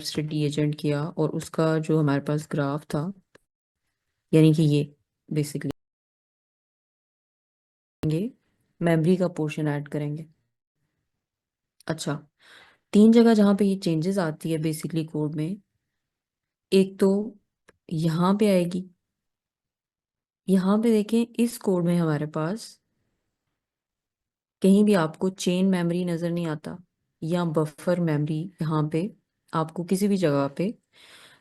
Study agent किया और उसका जो हमारे पास ग्राफ था, यानी कि ये बेसिकली मेमोरी का पोर्शन ऐड करेंगे। अच्छा, तीन जगह जहाँ पे ये चेंजेस आती है बेसिकली कोड में, एक तो यहाँ पे आएगी। यहाँ पे देखें, इस कोड में हमारे पास कहीं भी आपको चेन मेमोरी नज़र नहीं आता या बफर मेमोरी। यहाँ पे आपको किसी भी जगह पे,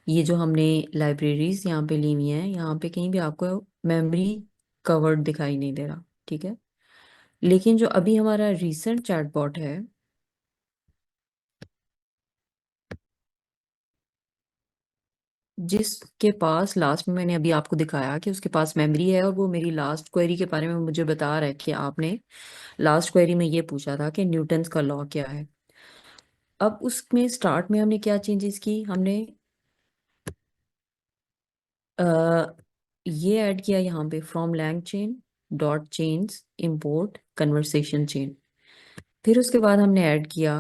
ये जो हमने लाइब्रेरीज यहाँ पे ली हुई हैं, यहाँ पे कहीं भी आपको मेमोरी कवर्ड दिखाई नहीं दे रहा। ठीक है, लेकिन जो अभी हमारा रीसेंट चैटबॉट है, जिसके पास लास्ट में मैंने अभी आपको दिखाया कि उसके पास मेमोरी है और वो मेरी लास्ट क्वेरी के बारे में मुझे बता रहा है कि आपने लास्ट क्वेरी में ये पूछा था कि न्यूटन्स का लॉ क्या है। अब उसमें स्टार्ट में हमने क्या चेंजेस की, हमने अ, ये ऐड किया यहाँ पे from langchain dot chains import conversation chain. फिर उसके बाद हमने ऐड किया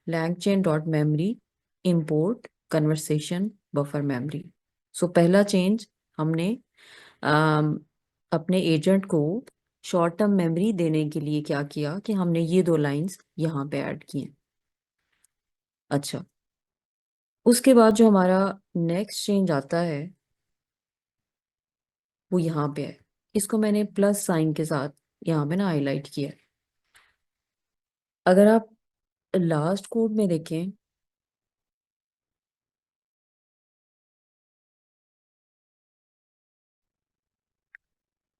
langchain dot memory import conversation buffer memory. So पहला चेंज हमने अम, अपने एजेंट को शॉर्ट टर्म मेमोरी देने के लिए क्या किया कि हमने ये दो लाइंस यहाँ पे ऐड किए। अच्छा, उसके बाद जो हमारा नेक्स्ट चेंज आता है वो यहाँ पे है। इसको मैंने प्लस साइन के साथ यहाँ पे ना हाईलाइट किया है। अगर आप लास्ट कोड में देखें,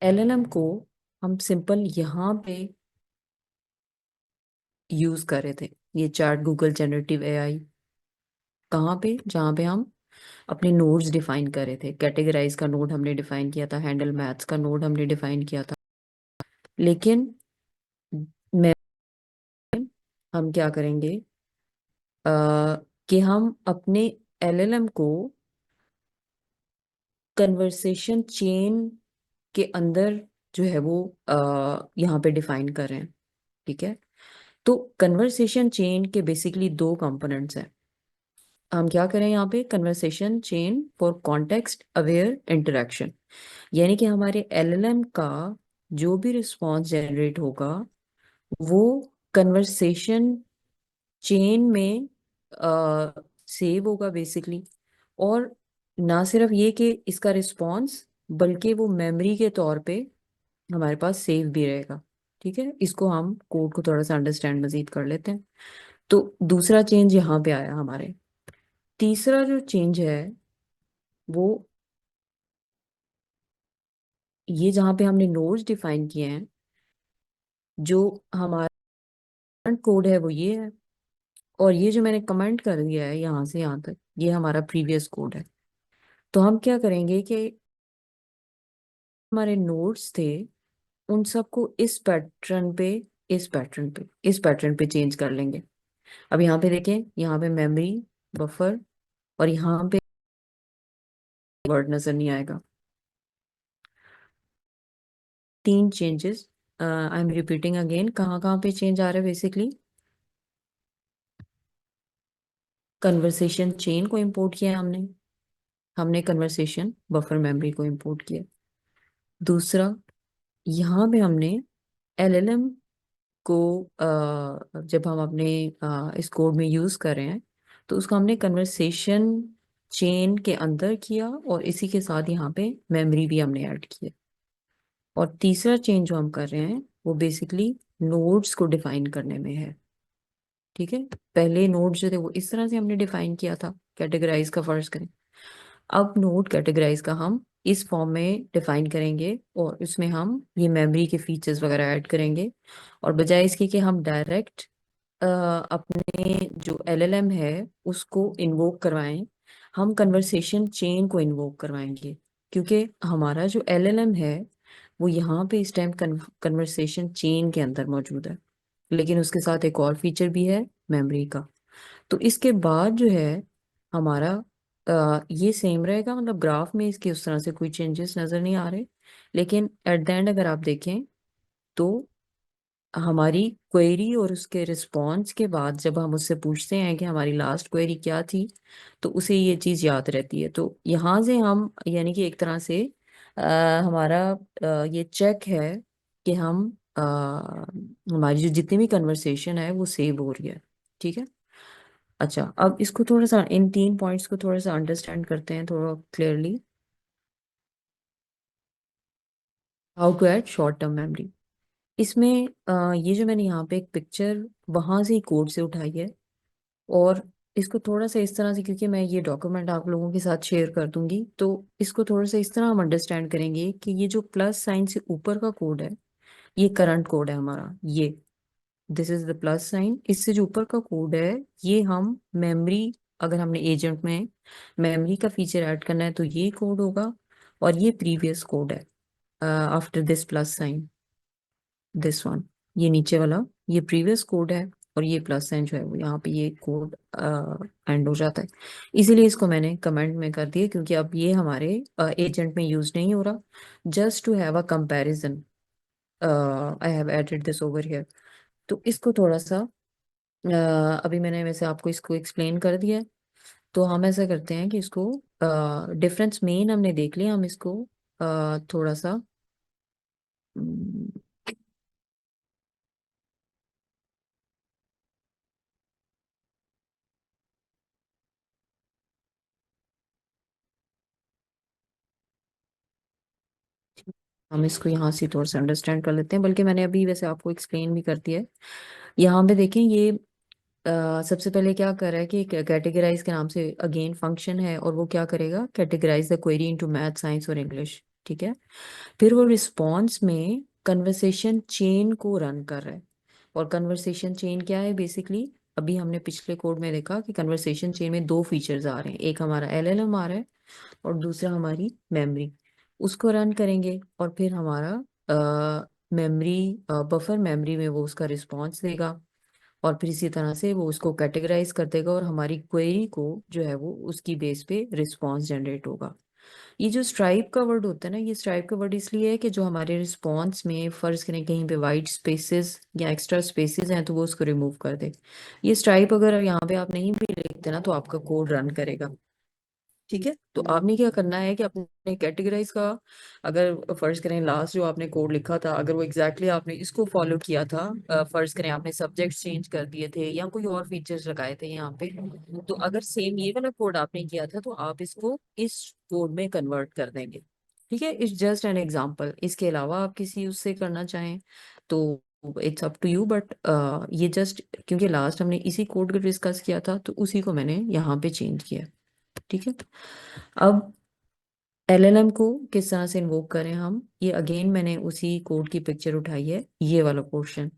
एलएलएम को हम सिंपल यहाँ पे यूज कर रहे थे, ये चैट गूगल जनरेटिव एआई। कहाँ पे? जहाँ पे हम अपने नोड्स डिफाइन कर रहे थे। कैटेगराइज का नोड हमने डिफाइन किया था, हैंडल मैथ्स का नोड हमने डिफाइन किया था। लेकिन मैं हम क्या करेंगे कि हम अपने एलएलएम को कन्वर्सेशन चेन के अंदर जो है वो यहाँ पे डिफाइन कर रहे हैं। ठीक है, तो कन्वर्सेशन चेन के बेसिकली दो कंपोनेंट्स हैं। हम क्या करें यहाँ पे, conversation chain for context aware interaction, यानी कि हमारे एलएलएम का जो भी रिस्पॉन्स जनरेट होगा वो कन्वर्सेशन चेन में सेव होगा बेसिकली। और ना सिर्फ ये कि इसका रिस्पॉन्स, बल्कि वो मेमोरी के तौर पे हमारे पास सेव भी रहेगा। ठीक है, इसको हम कोड को थोड़ा सा अंडरस्टैंड मजीद कर लेते हैं। तो दूसरा चेंज यहाँ पे आया हमारे। तीसरा जो चेंज है वो ये, जहाँ पे हमने नोड्स डिफाइन किए हैं, जो हमारा कोड है वो ये है। और ये जो मैंने कमेंट कर दिया है यहाँ से यहाँ तक, ये हमारा प्रीवियस कोड है। तो हम क्या करेंगे कि हमारे नोड्स थे उन सबको इस पैटर्न पे चेंज कर लेंगे। अब यहाँ पे देखें, यहाँ पे मेमोरी, बफर, और यहाँ पे वर्ड नजर नहीं आएगा। तीन changes, I am repeating again, कहाँ कहाँ पे चेंज आ रहा है बेसिकली। कन्वर्सेशन चेन को इंपोर्ट किया है हमने, हमने कन्वर्सेशन बफर मेमोरी को इंपोर्ट किया। दूसरा, यहाँ पे हमने एलएलएम को जब हम अपने इस कोड में यूज कर रहे हैं तो उसको हमने कन्वर्सेशन चेन के अंदर किया और इसी के साथ यहाँ पे मेमोरी भी हमने ऐड किया। और तीसरा चेंज जो हम कर रहे हैं वो बेसिकली नोड्स को डिफाइन करने में है। ठीक है, पहले नोड्स जो थे वो इस तरह से हमने डिफाइन किया था, कैटेगराइज का फर्ज करें। अब नोड कैटेगराइज का हम इस फॉर्म में डिफाइन करेंगे और उसमें हम ये मेमोरी के फीचर्स वगैरह ऐड करेंगे। और बजाय इसके कि हम डायरेक्ट अपने जो एलएलएम है उसको इन्वोक करवाएं, हम कन्वर्सेशन चेन को इन्वोक करवाएंगे। क्योंकि हमारा जो एलएलएम है वो यहाँ पे इस टाइम कन्वर्सेशन चेन के अंदर मौजूद है, लेकिन उसके साथ एक और फीचर भी है, मेमोरी का। तो इसके बाद जो है हमारा ये सेम रहेगा, मतलब ग्राफ में इसके उस तरह से कोई चेंजेस नज़र नहीं आ रहे। लेकिन एट द एंड अगर आप देखें तो हमारी क्वेरी और उसके रिस्पॉन्स के बाद जब हम उससे पूछते हैं कि हमारी लास्ट क्वेरी क्या थी, तो उसे ये चीज़ याद रहती है। तो यहाँ से हम यानी कि एक तरह से हमारा ये चेक है कि हम हमारी जो जितनी भी कन्वर्सेशन है वो सेव हो रही है। ठीक है। अच्छा, अब इसको थोड़ा सा इन 3 पॉइंट्स को थोड़ा सा अंडरस्टैंड करते हैं थोड़ा clearly. How to add short term memory. इसमें ये जो मैंने यहाँ पे एक पिक्चर वहां से ही कोड से उठाई है, और इसको थोड़ा सा इस तरह से, क्योंकि मैं ये डॉक्यूमेंट आप लोगों के साथ शेयर कर दूंगी, तो इसको थोड़ा सा इस तरह हम अंडरस्टैंड करेंगे कि ये जो प्लस साइन से ऊपर का कोड है, ये करंट कोड है हमारा। ये this is the plus sign. इससे जो ऊपर का कोड है, ये हम मेमोरी, अगर हमने एजेंट में मेमोरी का फीचर ऐड करना है तो ये कोड होगा। और ये प्रीवियस कोड है after this plus sign, this one, ये नीचे वाला ये प्रीवियस कोड है। और ये प्लस साइन जो है वो यहाँ पे ये कोड एंड हो जाता है। इसीलिए इसको मैंने कमेंट में कर दिया, क्योंकि अब ये हमारे एजेंट में यूज नहीं हो रहा। Just to have a comparison I have added this over here. तो इसको थोड़ा सा अभी मैंने वैसे आपको इसको एक्सप्लेन कर दिया है। तो हम ऐसा करते हैं कि इसको डिफरेंस मेन हमने देख लिया, हम इसको थोड़ा सा हम्म, हम इसको यहाँ से थोड़ा सा अंडरस्टैंड कर लेते हैं, बल्कि मैंने अभी वैसे आपको एक्सप्लेन भी कर दिया है। यहाँ पे देखें, ये सबसे पहले क्या कर रहा है कि कैटेगराइज के नाम से अगेन फंक्शन है, और वो क्या करेगा, categorize the query into math, science और इंग्लिश। ठीक है। फिर वो रिस्पॉन्स में कन्वर्सेशन चेन को रन कर रहा है। और कन्वर्सेशन चेन क्या है बेसिकली, अभी हमने पिछले कोड में देखा कि कन्वर्सेशन चेन में दो फीचर्स आ रहे हैं, एक हमारा एलएलएम आ रहा है और दूसरा हमारी मेमोरी। उसको रन करेंगे और फिर हमारा मेमोरी, बफर मेमोरी में वो उसका रिस्पॉन्स देगा, और फिर इसी तरह से वो उसको कैटेगराइज कर देगा, और हमारी क्वेरी को जो है वो उसकी बेस पे रिस्पॉन्स जनरेट होगा। ये जो स्ट्राइप का वर्ड होता है ना, ये स्ट्राइप का वर्ड इसलिए है कि जो हमारे रिस्पॉन्स में फर्ज करें कहीं पे वाइट स्पेसेस या एक्स्ट्रा स्पेसेस हैं तो वो उसको रिमूव कर दे। ये स्ट्राइप अगर यहाँ पे आप नहीं भी लिखते ना तो आपका कोड रन करेगा। ठीक है। तो आपने क्या करना है कि अपने कैटेगराइज का, अगर फर्ज करें लास्ट जो आपने कोड लिखा था, अगर वो एग्जैक्टली आपने इसको फॉलो किया था, फर्ज करें आपने सब्जेक्ट चेंज कर दिए थे या कोई और फीचर्स लगाए थे यहाँ पे, तो अगर सेम ये वाला कोड आपने किया था तो आप इसको इस कोड में कन्वर्ट कर देंगे। ठीक है। It's just an example. इसके अलावा आप किसी उससे करना चाहें तो it's up to you, but ये जस्ट क्योंकि लास्ट हमने इसी कोड को डिस्कस किया था तो उसी को मैंने यहाँ पे चेंज किया। ठीक है। अब एलएलएम को किस तरह से इन्वोक करें हम, ये अगेन मैंने उसी कोड की पिक्चर उठाई है, ये वाला पोर्शन।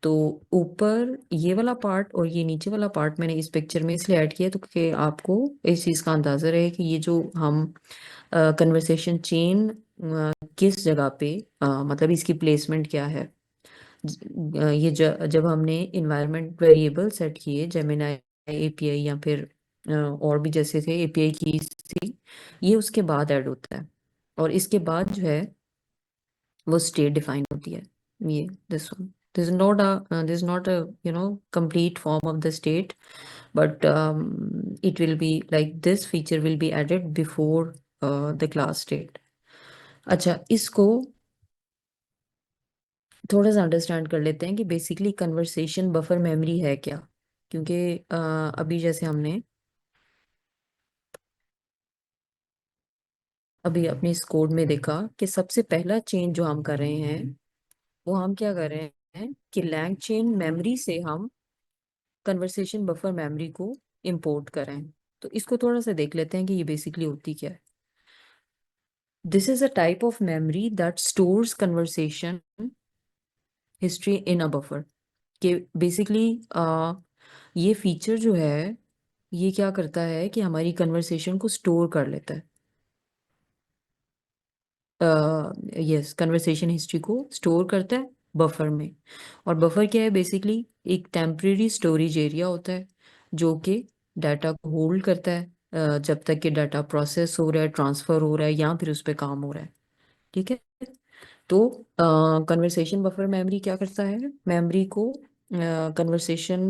तो ऊपर ये वाला पार्ट और ये नीचे वाला पार्ट मैंने इस पिक्चर में इसलिए ऐड किया तो कि आपको इस चीज़ का अंदाज़ा रहे कि ये जो हम कन्वर्सेशन चेन किस जगह पे मतलब इसकी प्लेसमेंट क्या है। ये जब हमने इन्वायरमेंट वेरिएबल सेट किए, जेमिनाई एपीआई या फिर और भी जैसे थे एपीआई की थी, ये उसके बाद ऐड होता है। और इसके बाद जो है वो स्टेट डिफाइन होती है। ये this one, this not a complete form of the state, but it will be like this feature will be added before the class state। अच्छा, इसको थोड़ा सा अंडरस्टैंड कर लेते हैं कि बेसिकली कन्वर्सेशन बफर मेमोरी है क्या। क्योंकि अभी जैसे हमने अभी अपने इस कोड में देखा कि सबसे पहला चेंज जो हम कर रहे हैं वो हम क्या कर रहे हैं कि लैंग चेन मेमोरी से हम कन्वर्सेशन बफर मेमोरी को इंपोर्ट कर रहे हैं। तो इसको थोड़ा सा देख लेते हैं कि ये बेसिकली होती क्या है। This is a type of memory that stores conversation history in a buffer. कि बेसिकली ये फीचर जो है ये क्या करता है कि हमारी कन्वर्सेशन को स्टोर कर लेता है। यस, कन्वर्सेशन हिस्ट्री को स्टोर करता है बफर में। और बफर क्या है बेसिकली, एक टेम्परेरी स्टोरेज एरिया होता है जो कि डाटा को होल्ड करता है जब तक कि डाटा प्रोसेस हो रहा है, ट्रांसफर हो रहा है या फिर उस पर काम हो रहा है। ठीक है। तो कन्वर्सेशन बफर मेमोरी क्या करता है, मेमोरी को कन्वर्सेशन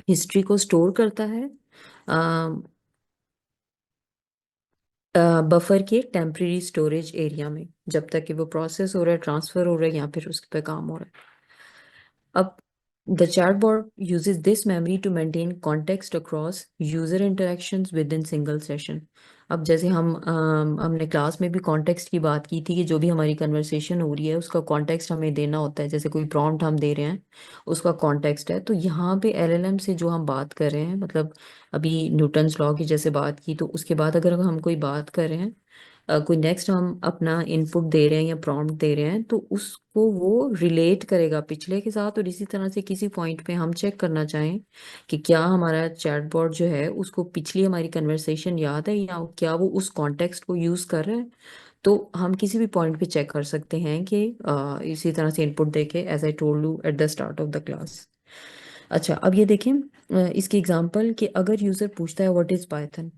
हिस्ट्री को स्टोर करता है बफर के टेम्परेरी स्टोरेज एरिया में, जब तक कि वो प्रोसेस हो रहा है, ट्रांसफर हो रहा है, या फिर उस पर काम हो रहा है। अब the chatbot uses this memory to maintain context across user interactions within single session. अब जैसे हमने क्लास में भी कॉन्टेक्स्ट की बात की थी कि जो भी हमारी कन्वर्सेशन हो रही है उसका कॉन्टेक्स्ट हमें देना होता है, जैसे कोई प्रॉम्प्ट हम दे रहे हैं उसका कॉन्टेक्स्ट है। तो यहाँ पे एलएलएम से जो हम बात कर रहे हैं, मतलब अभी न्यूटन्स लॉ की जैसे बात की, तो उसके बाद अगर हम कोई बात कर रहे हैं, कोई नेक्स्ट हम अपना इनपुट दे रहे हैं या प्रॉम्प्ट दे रहे हैं, तो उसको वो रिलेट करेगा पिछले के साथ। और इसी तरह से किसी पॉइंट पे हम चेक करना चाहें कि क्या हमारा चैटबॉट जो है उसको पिछली हमारी कन्वर्सेशन याद है या क्या वो उस कॉन्टेक्स्ट को यूज़ कर रहा है, तो हम किसी भी पॉइंट पे चेक कर सकते हैं कि इसी तरह से इनपुट देके, as I told you at the start of the class. अच्छा, अब ये देखें इसकी एग्जांपल कि अगर यूज़र पूछता है व्हाट इज़ पाइथन,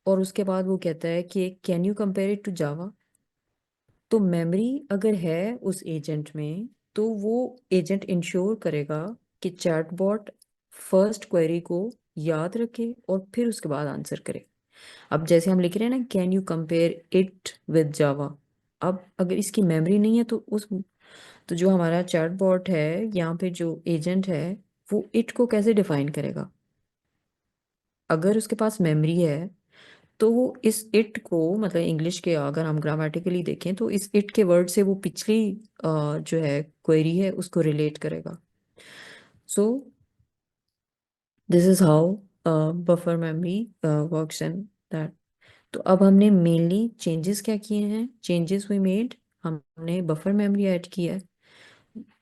और उसके बाद वो कहता है कि can you compare it to Java, तो मेमोरी अगर है उस एजेंट में, तो वो एजेंट इंश्योर करेगा कि चैटबॉट फर्स्ट क्वेरी को याद रखे और फिर उसके बाद आंसर करे। अब जैसे हम लिख रहे हैं ना, can you compare it with Java, अब अगर इसकी मेमोरी नहीं है तो उस, तो जो हमारा चैटबॉट है, यहाँ पे जो एजेंट है, वो इट को कैसे डिफाइन करेगा। अगर उसके पास मेमोरी है तो वो इस इट को, मतलब इंग्लिश के अगर हम ग्रामेटिकली देखें तो इस इट के वर्ड से वो पिछली जो है क्वेरी है उसको रिलेट करेगा। So this is how buffer memory works in that. तो अब हमने मेनली चेंजेस क्या किए हैं, चेंजेस वी मेड, हमने बफर मेमोरी ऐड किया है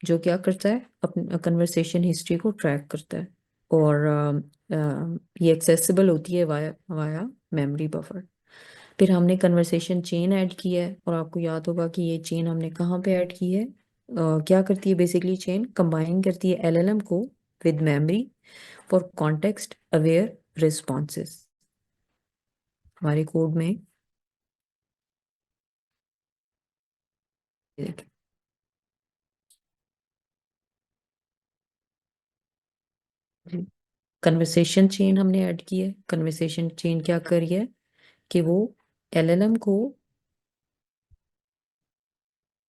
जो क्या करता है, अपनी कन्वर्सेशन हिस्ट्री को ट्रैक करता है, और ये एक्सेसिबल होती है वाया वाया मेमोरी बफर। फिर हमने कन्वर्सेशन चेन ऐड की है, और आपको याद होगा कि ये चेन हमने कहाँ पे ऐड की है, क्या करती है बेसिकली, चेन कंबाइन करती है एलएलएम को with memory for context aware responses. हमारे कोड में कन्वर्सेशन चेन हमने ऐड की है। कन्वर्सेशन चेन क्या कर रही है कि वो एलएलएम को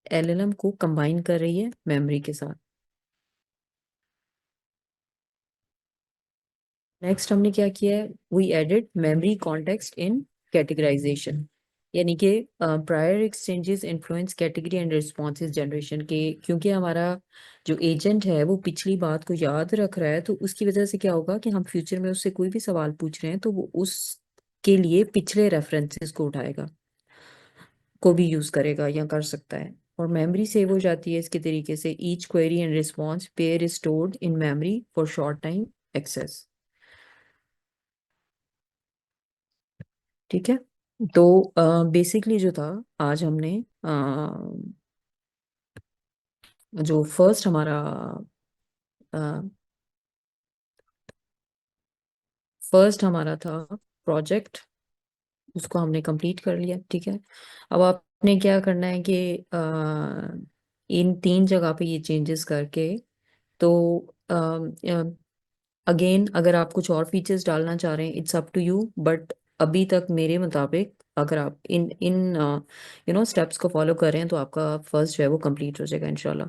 एलएलएम को कंबाइन कर रही है मेमोरी के साथ। नेक्स्ट हमने क्या किया है, we added memory context in categorization, यानी कि prior exchanges influence category and responses generation के, क्योंकि हमारा जो एजेंट है वो पिछली बात को याद रख रहा है, तो उसकी वजह से क्या होगा कि हम फ्यूचर में उससे कोई भी सवाल पूछ रहे हैं तो वो उस के लिए पिछले रेफरेंसेस को उठाएगा, को भी यूज करेगा या कर सकता है। और मेमोरी सेव हो जाती है इसके तरीके से, each query and response pair is stored in memory for short time access. ठीक है। तो बेसिकली जो था, आज हमने जो फर्स्ट हमारा था प्रोजेक्ट, उसको हमने कंप्लीट कर लिया। ठीक है। अब आपने क्या करना है कि इन तीन जगह पे ये चेंजेस करके, तो अगेन अगर आप कुछ और फीचर्स डालना चाह रहे हैं, it's up to you, but अभी तक मेरे मुताबिक अगर आप इन इन स्टेप्स को फॉलो कर रहे हैं तो आपका फर्स्ट जो है वो कंप्लीट हो जाएगा इंशाल्लाह।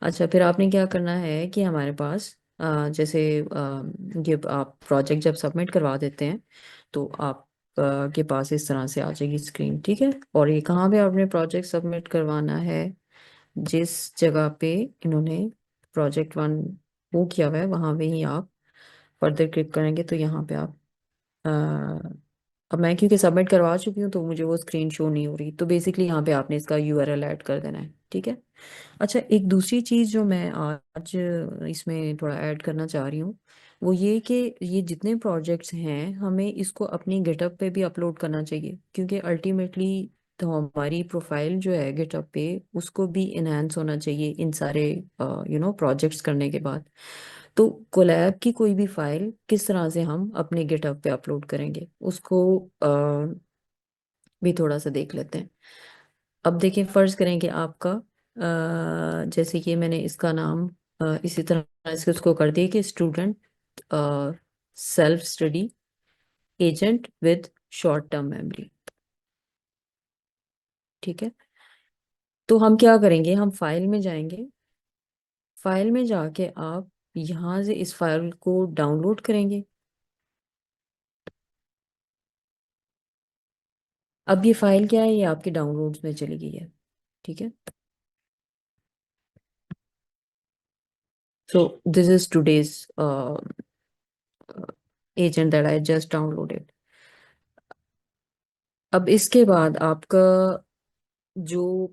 अच्छा, फिर आपने क्या करना है कि हमारे पास जैसे ये आप प्रोजेक्ट जब सबमिट करवा देते हैं तो आप के पास इस तरह से आ जाएगी स्क्रीन। ठीक है। और ये कहाँ पे आपने प्रोजेक्ट सबमिट करवाना है, जिस जगह पे इन्होंने प्रोजेक्ट वन वो किया हुआ है वहाँ पे ही आप फर्दर क्लिक करेंगे, तो यहाँ पे आप अ, अब मैं क्योंकि सबमिट करवा चुकी हूँ तो मुझे वो स्क्रीन शो नहीं हो रही, तो बेसिकली यहाँ पे आपने इसका यूआरएल ऐड कर देना है। ठीक है। अच्छा, एक दूसरी चीज़ जो मैं आज इसमें थोड़ा ऐड करना चाह रही हूँ, वो ये कि ये जितने प्रोजेक्ट्स हैं हमें इसको अपनी गिटहब पे भी अपलोड करना चाहिए, क्योंकि अल्टीमेटली तो हमारी प्रोफाइल जो है गिटहब पे उसको भी इनहेंस होना चाहिए इन सारे प्रोजेक्ट्स करने के बाद। तो कोलैब की कोई भी फाइल किस तरह से हम अपने गिटहब पे अपलोड करेंगे उसको भी थोड़ा सा देख लेते हैं। अब देखिए, फर्ज करेंगे आपका जैसे कि मैंने इसका नाम इसी तरह इसको उसको कर दिया कि student self study agent with short term memory. ठीक है, तो हम क्या करेंगे, हम फाइल में जाएंगे। फाइल में जाके आप यहाँ से इस फाइल को डाउनलोड करेंगे। अब ये फाइल क्या है, ये आपके डाउनलोड्स में चली गई है। ठीक है, so this is today's agent that I just downloaded. अब इसके बाद आपका जो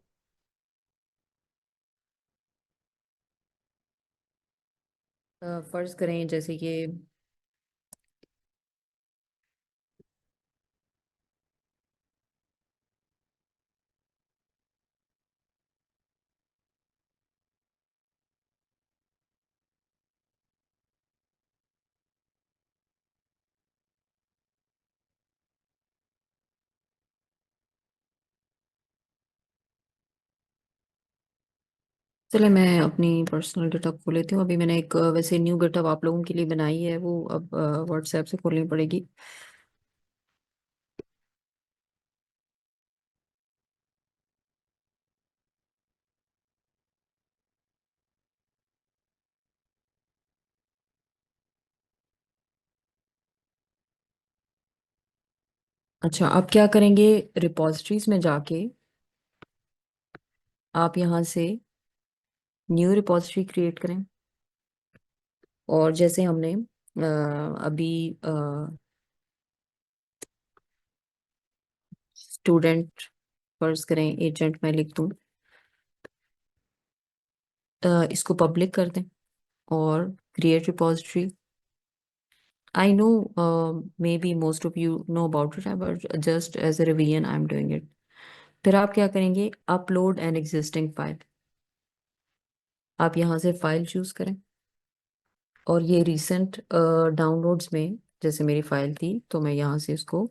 फर्ज करें जैसे कि चले मैं अपनी पर्सनल गिटहब खोल लेती हूँ। अभी मैंने एक वैसे न्यू गिटहब आप लोगों के लिए बनाई है, वो अब व्हाट्सएप से खोलनी पड़ेगी। अच्छा, आप क्या करेंगे, रिपॉजिटरीज में जाके आप यहाँ से न्यू रिपॉजिटरी क्रिएट करें। और जैसे हमने अभी स्टूडेंट फर्ज करें एजेंट मैं लिख दूँ, इसको पब्लिक कर दें और create repository. I know maybe most of you know about it, but just as a revision, I'm doing it. फिर आप क्या करेंगे, अपलोड एन एग्जिस्टिंग फाइल। आप यहाँ से फाइल चूज करें और ये रिसेंट डाउनलोड्स में जैसे मेरी फाइल थी तो मैं यहाँ से इसको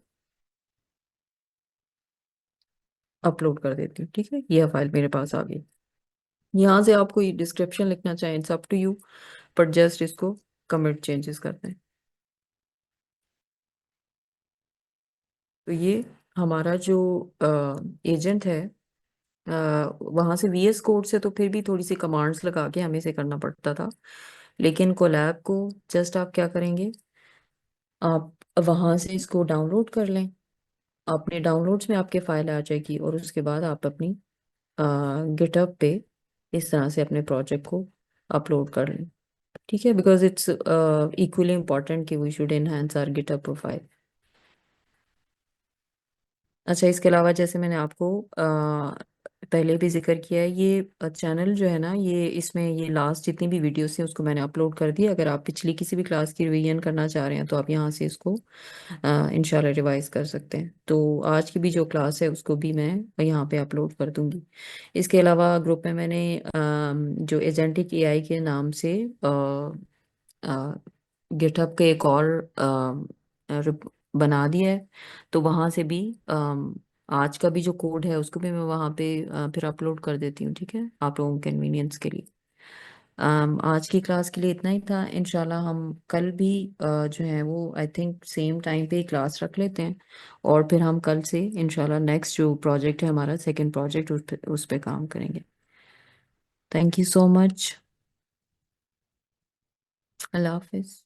अपलोड कर देती हूँ। ठीक है, यह फाइल मेरे पास आ गई। यहाँ से आप कोई डिस्क्रिप्शन लिखना चाहें, इट्स अप टू यू, पर जस्ट इसको कमेंट चेंजेस करते हैं। तो ये हमारा जो एजेंट है, वहां से वीएस कोड से तो फिर भी थोड़ी सी कमांड्स लगा के हमें से करना पड़ता था, लेकिन कोलैब को जस्ट आप क्या करेंगे, आप वहां से इसको डाउनलोड कर लें। अपने डाउनलोड्स में आपके फाइल आ जाएगी और उसके बाद आप अपनी गिटहब पे इस तरह से अपने प्रोजेक्ट को अपलोड कर लें। ठीक है, बिकॉज इट्स इक्वली इम्पॉर्टेंट कि we should enhance our GitHub profile. अच्छा, इसके अलावा जैसे मैंने आपको पहले भी जिक्र किया है, ये चैनल जो है ना, ये इसमें ये लास्ट जितनी भी वीडियोस हैं उसको मैंने अपलोड कर दी। अगर आप पिछली किसी भी क्लास की रिवीजन करना चाह रहे हैं तो आप यहाँ से इसको इंशाल्लाह रिवाइज कर सकते हैं। तो आज की भी जो क्लास है उसको भी मैं यहाँ पे अपलोड कर दूंगी। इसके अलावा ग्रुप में मैंने जो एजेंटिक एआई के नाम से गिटहब के एक और बना दिया है, तो वहां से भी आज का भी जो कोड है उसको भी मैं वहां पे फिर अपलोड कर देती हूँ। ठीक है, आप लोगों के कन्वीनियंस के लिए। आज की क्लास के लिए इतना ही था। इंशाल्लाह हम कल भी जो है वो आई थिंक सेम टाइम पे ही क्लास रख लेते हैं, और फिर हम कल से इंशाल्लाह नेक्स्ट जो प्रोजेक्ट है हमारा सेकंड प्रोजेक्ट उस पे काम करेंगे। Thank you so much. Allah Hafiz.